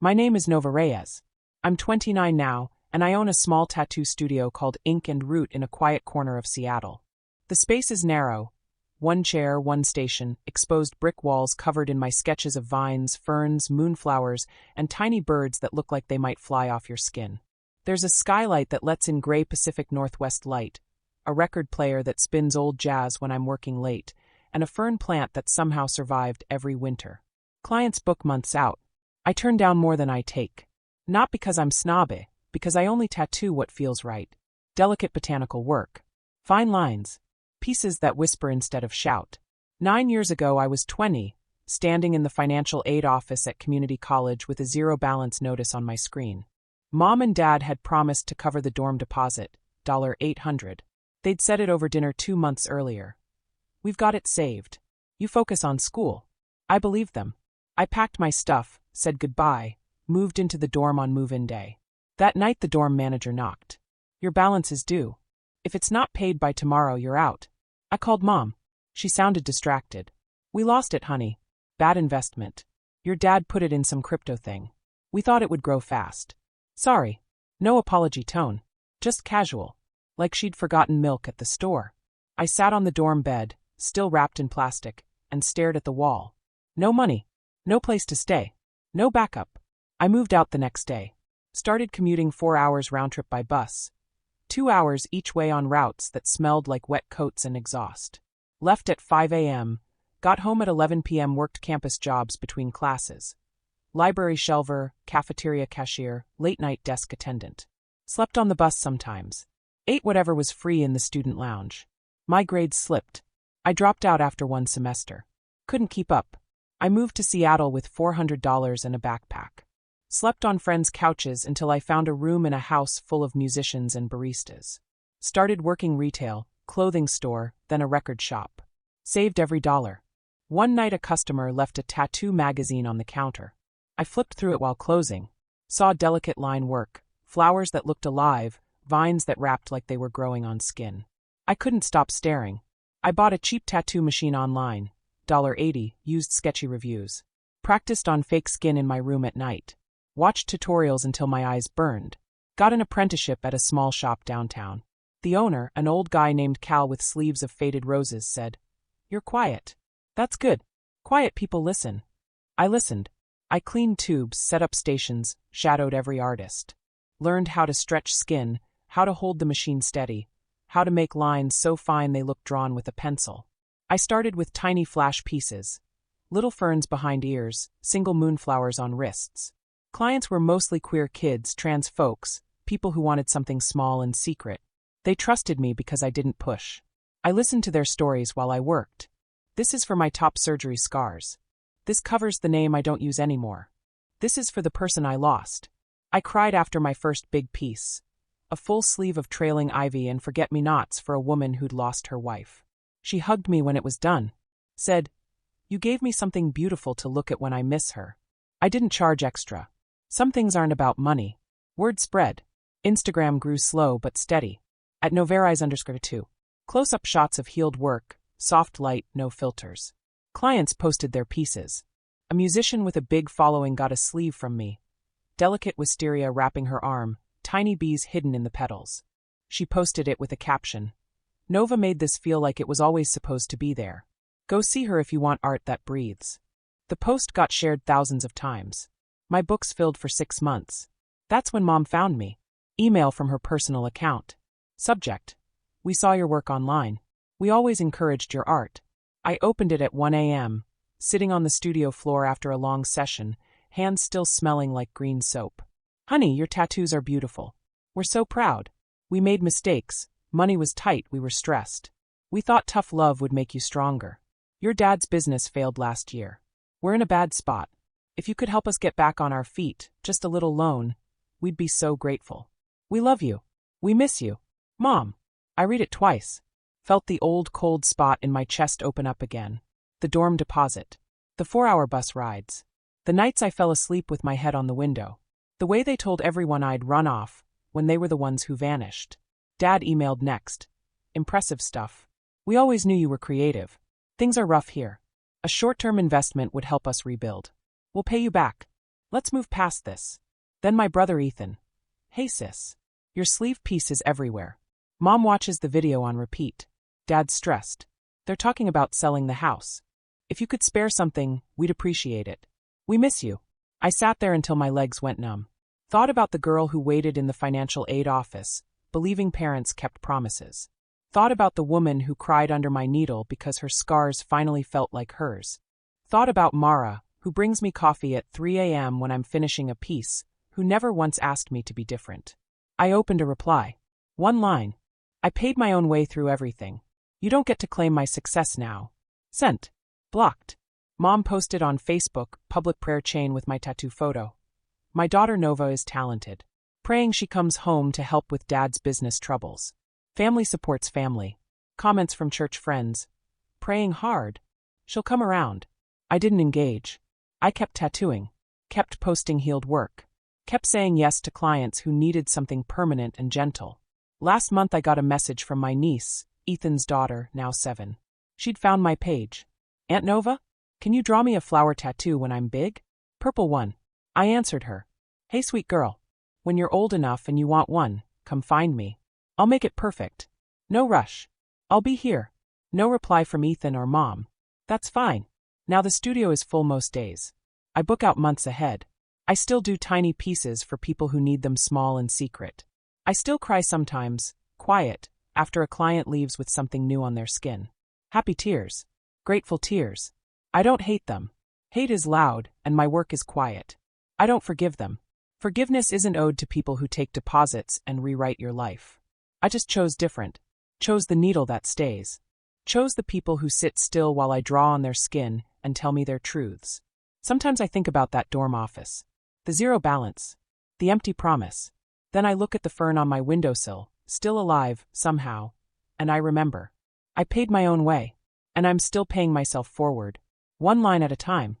My name is Nova Reyes. I'm 29 now, and I own a small tattoo studio called Ink and Root in a quiet corner of Seattle. The space is narrow. One chair, one station, exposed brick walls covered in my sketches of vines, ferns, moonflowers, and tiny birds that look like they might fly off your skin. There's a skylight that lets in gray Pacific Northwest light, a record player that spins old jazz when I'm working late, and a fern plant that somehow survived every winter. Clients book months out. I turn down more than I take. Not because I'm snobby, because I only tattoo what feels right. Delicate botanical work. Fine lines. Pieces that whisper instead of shout. 9 years ago I was 20, standing in the financial aid office at community college with a zero balance notice on my screen. Mom and Dad had promised to cover the dorm deposit, $800. They'd said it over dinner 2 months earlier. We've got it saved. You focus on school. I believed them. I packed my stuff, said goodbye, moved into the dorm on move-in day. That night the dorm manager knocked. Your balance is due. If it's not paid by tomorrow, you're out. I called Mom. She sounded distracted. We lost it, honey. Bad investment. Your dad put it in some crypto thing. We thought it would grow fast. Sorry. No apology tone. Just casual. Like she'd forgotten milk at the store. I sat on the dorm bed, still wrapped in plastic, and stared at the wall. No money. No place to stay. No backup. I moved out the next day. Started commuting 4 hours round trip by bus. 2 hours each way on routes that smelled like wet coats and exhaust. Left at 5 a.m., got home at 11 p.m., worked campus jobs between classes. Library shelver, cafeteria cashier, late-night desk attendant. Slept on the bus sometimes. Ate whatever was free in the student lounge. My grades slipped. I dropped out after 1 semester. Couldn't keep up. I moved to Seattle with $400 and a backpack. Slept on friends' couches until I found a room in a house full of musicians and baristas. Started working retail, clothing store, then a record shop. Saved every dollar. One night a customer left a tattoo magazine on the counter. I flipped through it while closing. Saw delicate line work, flowers that looked alive, vines that wrapped like they were growing on skin. I couldn't stop staring. I bought a cheap tattoo machine online, $80, used sketchy reviews. Practiced on fake skin in my room at night. Watched tutorials until my eyes burned. Got an apprenticeship at a small shop downtown. The owner, an old guy named Cal with sleeves of faded roses, said, "You're quiet." That's good. Quiet people listen. I listened. I cleaned tubes, set up stations, shadowed every artist. Learned how to stretch skin, how to hold the machine steady, how to make lines so fine they look drawn with a pencil. I started with tiny flash pieces. Little ferns behind ears, single moonflowers on wrists. Clients were mostly queer kids, trans folks, people who wanted something small and secret. They trusted me because I didn't push. I listened to their stories while I worked. This is for my top surgery scars. This covers the name I don't use anymore. This is for the person I lost. I cried after my first big piece. A full sleeve of trailing ivy and forget-me-nots for a woman who'd lost her wife. She hugged me when it was done. Said, "You gave me something beautiful to look at when I miss her." I didn't charge extra. Some things aren't about money. Word spread. Instagram grew slow but steady. At Nova Reyes _2. Close-up shots of healed work, soft light, no filters. Clients posted their pieces. A musician with a big following got a sleeve from me. Delicate wisteria wrapping her arm, tiny bees hidden in the petals. She posted it with a caption. Nova made this feel like it was always supposed to be there. Go see her if you want art that breathes. The post got shared thousands of times. My books filled for 6 months. That's when Mom found me. Email from her personal account. Subject: We saw your work online. We always encouraged your art. I opened it at 1 a.m., sitting on the studio floor after a long session, hands still smelling like green soap. "Honey, your tattoos are beautiful. We're so proud. We made mistakes. Money was tight, we were stressed. We thought tough love would make you stronger. Your dad's business failed last year. We're in a bad spot. If you could help us get back on our feet, just a little loan, we'd be so grateful. We love you. We miss you. Mom." I read it twice. Felt the old cold spot in my chest open up again. The dorm deposit. The 4-hour bus rides. The nights I fell asleep with my head on the window. The way they told everyone I'd run off, when they were the ones who vanished. Dad emailed next. "Impressive stuff. We always knew you were creative. Things are rough here. A short-term investment would help us rebuild. We'll pay you back." Let's move past this. Then my brother Ethan. Hey sis. Your sleeve piece is everywhere. Mom watches the video on repeat. Dad's stressed. They're talking about selling the house. If you could spare something, we'd appreciate it. We miss you. I sat there until my legs went numb. Thought about the girl who waited in the financial aid office, believing parents kept promises. Thought about the woman who cried under my needle because her scars finally felt like hers. Thought about Mara, who brings me coffee at 3 a.m. when I'm finishing a piece, who never once asked me to be different. I opened a reply. One line. I paid my own way through everything. You don't get to claim my success now. Sent. Blocked. Mom posted on Facebook, public prayer chain with my tattoo photo. My daughter Nova is talented. Praying she comes home to help with Dad's business troubles. Family supports family. Comments from church friends. Praying hard. She'll come around. I didn't engage. I kept tattooing. Kept posting healed work. Kept saying yes to clients who needed something permanent and gentle. Last month I got a message from my niece, Ethan's daughter, now 7. She'd found my page. Aunt Nova? Can you draw me a flower tattoo when I'm big? Purple one. I answered her. Hey sweet girl. When you're old enough and you want one, come find me. I'll make it perfect. No rush. I'll be here. No reply from Ethan or Mom. That's fine. Now the studio is full most days. I book out months ahead. I still do tiny pieces for people who need them small and secret. I still cry sometimes, quiet, after a client leaves with something new on their skin. Happy tears. Grateful tears. I don't hate them. Hate is loud, and my work is quiet. I don't forgive them. Forgiveness isn't owed to people who take deposits and rewrite your life. I just chose different. Chose the needle that stays. Chose the people who sit still while I draw on their skin and tell me their truths. Sometimes I think about that dorm office. The zero balance. The empty promise. Then I look at the fern on my windowsill, still alive, somehow, and I remember. I paid my own way. And I'm still paying myself forward. One line at a time.